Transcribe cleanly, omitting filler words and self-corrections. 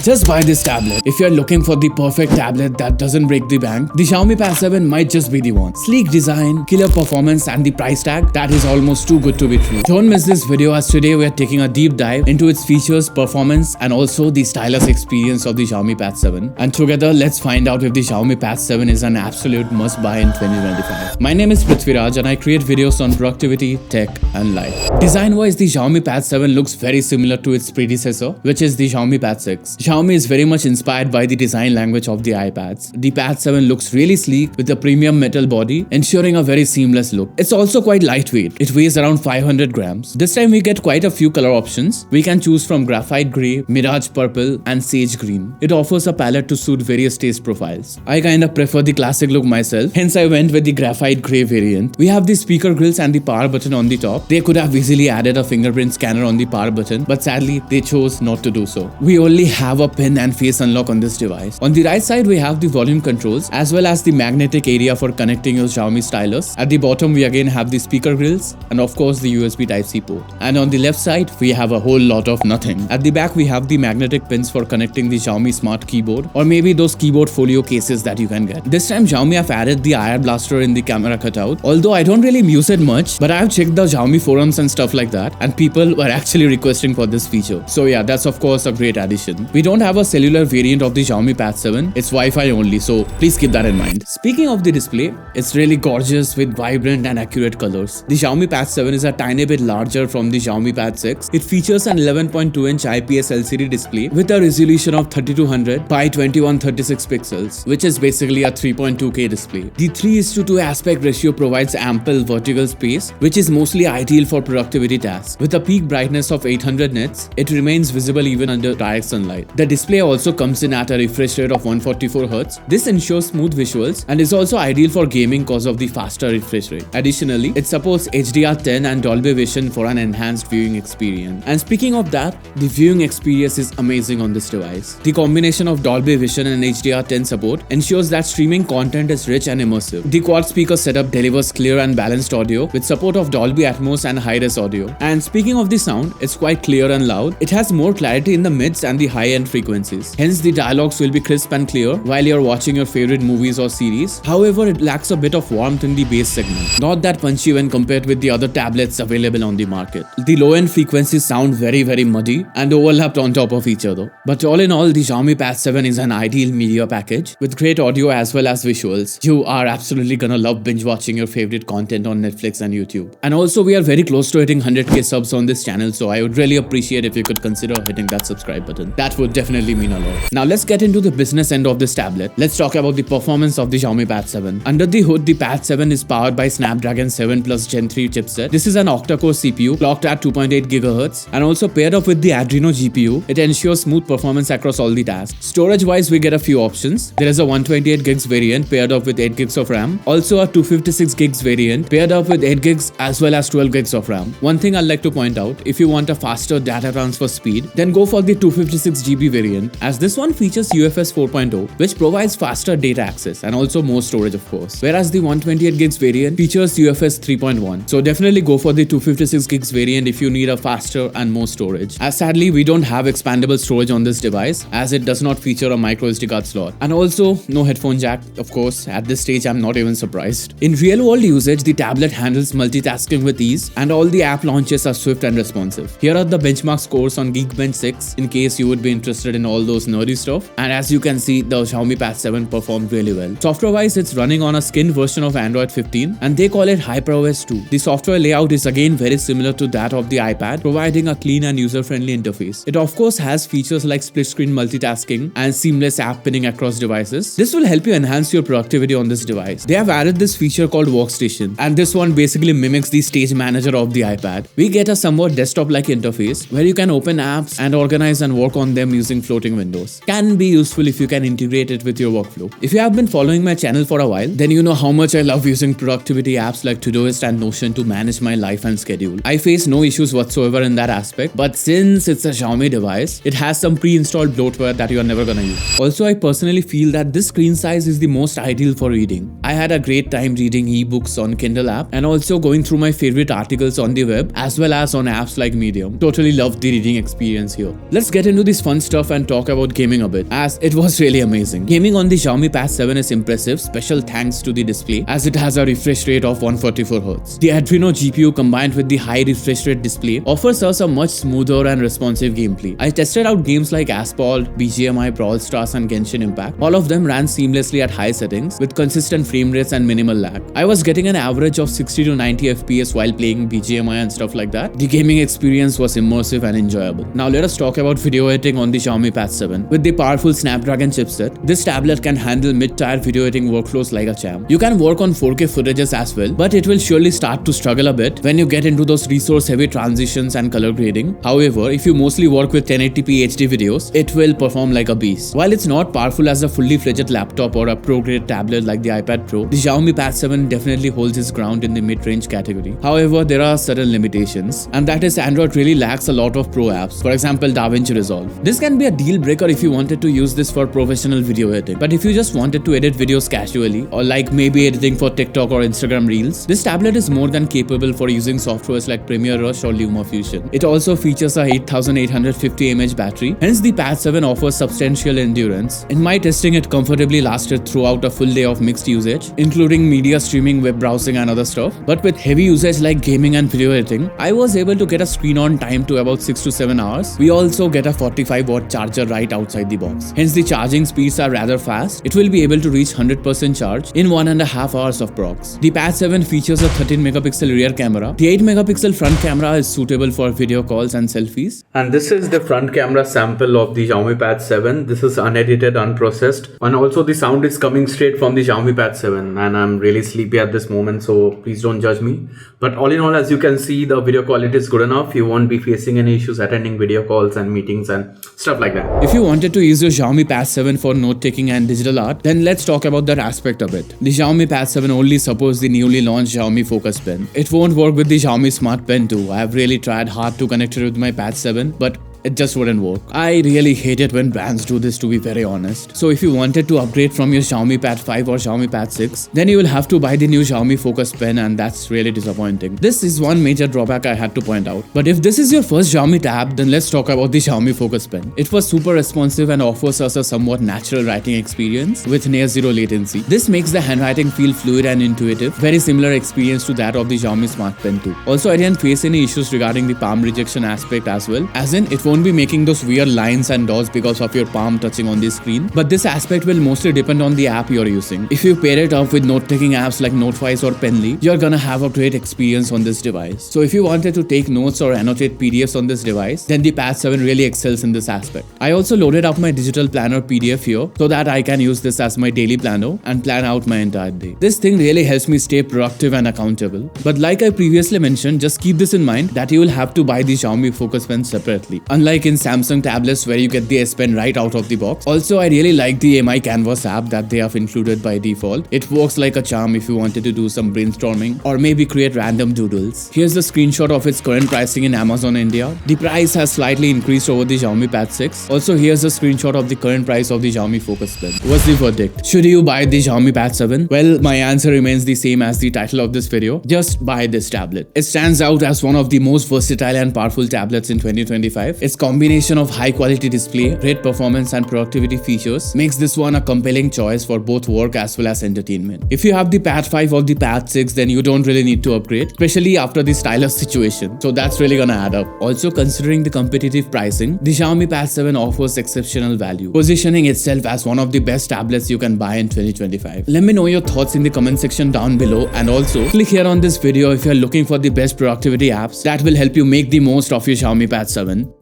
Just buy this tablet. If you're looking for the perfect tablet that doesn't break the bank, the Xiaomi Pad 7 might just be the one. Sleek design, killer performance, and the price tag, that is almost too good to be true. Don't miss this video, as today we are taking a deep dive into its features, performance, and also the stylus experience of the Xiaomi Pad 7. And together, let's find out if the Xiaomi Pad 7 is an absolute must-buy in 2025. My name is Prithviraj and I create videos on productivity, tech, and life. Design-wise, the Xiaomi Pad 7 looks very similar to its predecessor, which is the Xiaomi Pad 6. Xiaomi is very much inspired by the design language of the iPads. The Pad 7 looks really sleek with a premium metal body, ensuring a very seamless look. It's also quite lightweight. It weighs around 500 grams. This time we get quite a few color options. We can choose from graphite grey, mirage purple, and sage green. It offers a palette to suit various taste profiles. I kinda prefer the classic look myself, hence I went with the graphite grey variant. We have the speaker grills and the power button on the top. They could have easily added a fingerprint scanner on the power button, but sadly they chose not to do so. We only have a pin and face unlock on this device. On the right side we have the volume controls as well as the magnetic area for connecting your Xiaomi stylus. At the bottom we again have the speaker grills and of course the USB Type-C port. And on the left side we have a whole lot of nothing. At the back we have the magnetic pins for connecting the Xiaomi smart keyboard or maybe those keyboard folio cases that you can get. This time Xiaomi have added the IR blaster in the camera cutout. Although I don't really use it much, but I have checked the Xiaomi forums and stuff like that and people were actually requesting for this feature. So yeah, that's of course a great addition. We don't have a cellular variant of the Xiaomi Pad 7, it's Wi-Fi only, so please keep that in mind. Speaking of the display, it's really gorgeous with vibrant and accurate colors. The Xiaomi Pad 7 is a tiny bit larger from the Xiaomi Pad 6. It features an 11.2-inch IPS LCD display with a resolution of 3200 by 2136 pixels, which is basically a 3.2K display. The 3:2 aspect ratio provides ample vertical space, which is mostly ideal for productivity tasks. With a peak brightness of 800 nits, it remains visible even under direct sunlight. The display also comes in at a refresh rate of 144Hz. This ensures smooth visuals and is also ideal for gaming because of the faster refresh rate. Additionally, it supports HDR10 and Dolby Vision for an enhanced viewing experience. And speaking of that, the viewing experience is amazing on this device. The combination of Dolby Vision and HDR10 support ensures that streaming content is rich and immersive. The quad speaker setup delivers clear and balanced audio with support of Dolby Atmos and high-res audio. And speaking of the sound, it's quite clear and loud. It has more clarity in the mids and the high-end frequencies. Hence, the dialogues will be crisp and clear while you're watching your favorite movies or series. However, it lacks a bit of warmth in the bass segment. Not that punchy when compared with the other tablets available on the market. The low-end frequencies sound very muddy and overlapped on top of each other. But all in all, the Xiaomi Pad 7 is an ideal media package with great audio as well as visuals. You are absolutely gonna love binge watching your favorite content on Netflix and YouTube. And also, we are very close to hitting 100k subs on this channel, so I would really appreciate if you could consider hitting that subscribe button. That would definitely mean a lot. Now let's get into the business end of this tablet. Let's talk about the performance of the Xiaomi Pad 7. Under the hood, the Pad 7 is powered by Snapdragon 7 Plus Gen 3 chipset. This is an octa-core CPU clocked at 2.8 GHz and also paired up with the Adreno GPU. It ensures smooth performance across all the tasks. Storage wise, we get a few options. There is a 128 gigs variant paired up with 8 gigs of RAM. Also a 256 gigs variant paired up with 8 gigs as well as 12 gigs of RAM. One thing I'd like to point out, if you want a faster data transfer speed, then go for the 256 GB variant, as this one features UFS 4.0, which provides faster data access and also more storage of course. Whereas the 128 gigs variant features UFS 3.1. So definitely go for the 256 gigs variant if you need a faster and more storage. As sadly, we don't have expandable storage on this device as it does not feature a micro SD card slot. And also no headphone jack, of course. At this stage, I'm not even surprised. In real world usage, the tablet handles multitasking with ease and all the app launches are swift and responsive. Here are the benchmark scores on Geekbench 6 in case you would be interested in all those nerdy stuff. And as you can see, the Xiaomi Pad 7 performed really well. Software wise, it's running on a skinned version of Android 15 and they call it HyperOS 2. The software layout is again very similar to that of the iPad, providing a clean and user-friendly interface. It of course has features like split screen multitasking and seamless app pinning across devices. This will help you enhance your productivity on this device. They have added this feature called Workstation, and this one basically mimics the stage manager of the iPad. We get a somewhat desktop-like interface where you can open apps and organize and work on them using floating windows. Can be useful if you can integrate it with your workflow. If you have been following my channel for a while, then you know how much I love using productivity apps like Todoist and Notion to manage my life and schedule. I face no issues whatsoever in that aspect, but since it's a Xiaomi device, it has some pre-installed bloatware that you are never gonna use. Also, I personally feel that this screen size is the most ideal for reading. I had a great time reading ebooks on Kindle app and also going through my favorite articles on the web as well as on apps like Medium. Totally loved the reading experience here. Let's get into this fun stuff and talk about gaming a bit, as it was really amazing. Gaming on the Xiaomi Pad 7 is impressive, special thanks to the display, as it has a refresh rate of 144Hz. The Adreno GPU combined with the high refresh rate display offers us a much smoother and responsive gameplay. I tested out games like Asphalt, BGMI, Brawl Stars and Genshin Impact. All of them ran seamlessly at high settings with consistent frame rates and minimal lag. I was getting an average of 60 to 90 FPS while playing BGMI and stuff like that. The gaming experience was immersive and enjoyable. Now let us talk about video editing on the Xiaomi Pad 7. With the powerful Snapdragon chipset, this tablet can handle mid-tier video editing workflows like a champ. You can work on 4K footages as well, but it will surely start to struggle a bit when you get into those resource-heavy transitions and color grading. However, if you mostly work with 1080p HD videos, it will perform like a beast. While it's not powerful as a fully fledged laptop or a pro-grade tablet like the iPad Pro, the Xiaomi Pad 7 definitely holds its ground in the mid-range category. However, there are certain limitations, and that is Android really lacks a lot of pro apps. For example, DaVinci Resolve. This can be a deal breaker if you wanted to use this for professional video editing. But if you just wanted to edit videos casually, or like maybe editing for TikTok or Instagram Reels, this tablet is more than capable for using softwares like Premiere Rush or LumaFusion. It also features a 8850 mAh battery, hence the Pad 7 offers substantial endurance. In my testing, it comfortably lasted throughout a full day of mixed usage, including media streaming, web browsing and other stuff. But with heavy usage like gaming and video editing, I was able to get a screen on time to about 6 to 7 hours. We also get a 45-watt charger right outside the box. Hence the charging speeds are rather fast. It will be able to reach 100% charge in 1.5 hours of prox. The Pad 7 features a 13 megapixel rear camera. The 8 megapixel front camera is suitable for video calls and selfies. And this is the front camera sample of the Xiaomi Pad 7. This is unedited, unprocessed, and also the sound is coming straight from the Xiaomi Pad 7, and I'm really sleepy at this moment, so please don't judge me. But all in all, as you can see, the video quality is good enough. You won't be facing any issues attending video calls and meetings and stuff like that. If you wanted to use your Xiaomi Pad 7 for note-taking and digital art, then let's talk about that aspect of it. The Xiaomi Pad 7 only supports the newly launched Xiaomi Focus Pen. It won't work with the Xiaomi Smart Pen 2. I have really tried hard to connect it with my Pad 7, but it just wouldn't work. I really hate it when brands do this, to be very honest. So if you wanted to upgrade from your Xiaomi Pad 5 or Xiaomi Pad 6, then you will have to buy the new Xiaomi Focus Pen, and that's really disappointing. This is one major drawback I had to point out. But if this is your first Xiaomi tab, then let's talk about the Xiaomi Focus Pen. It was super responsive and offers us a somewhat natural writing experience with near zero latency. This makes the handwriting feel fluid and intuitive, very similar experience to that of the Xiaomi Smart Pen 2. Also, I didn't face any issues regarding the palm rejection aspect as well, as in it won't be making those weird lines and dots because of your palm touching on the screen. But this aspect will mostly depend on the app you're using. If you pair it up with note-taking apps like Notewise or Penly, you're gonna have a great experience on this device. So if you wanted to take notes or annotate PDFs on this device, then the Pad 7 really excels in this aspect. I also loaded up my digital planner PDF here so that I can use this as my daily planner and plan out my entire day. This thing really helps me stay productive and accountable. But like I previously mentioned, just keep this in mind that you will have to buy the Xiaomi Focus Pen separately, unlike in Samsung tablets where you get the S Pen right out of the box. Also, I really like the MI Canvas app that they have included by default. It works like a charm if you wanted to do some brainstorming or maybe create random doodles. Here's the screenshot of its current pricing in Amazon India. The price has slightly increased over the Xiaomi Pad 6. Also, here's a screenshot of the current price of the Xiaomi Focus Pen. What's the verdict? Should you buy the Xiaomi Pad 7? Well, my answer remains the same as the title of this video. Just buy this tablet. It stands out as one of the most versatile and powerful tablets in 2025. Its combination of high quality display, great performance and productivity features makes this one a compelling choice for both work as well as entertainment. If you have the Pad 5 or the Pad 6, then you don't really need to upgrade, especially after the stylus situation. So that's really gonna add up. Also, considering the competitive pricing, the Xiaomi Pad 7 offers exceptional value, positioning itself as one of the best tablets you can buy in 2025. Let me know your thoughts in the comment section down below, and also click here on this video if you're looking for the best productivity apps that will help you make the most of your Xiaomi Pad 7.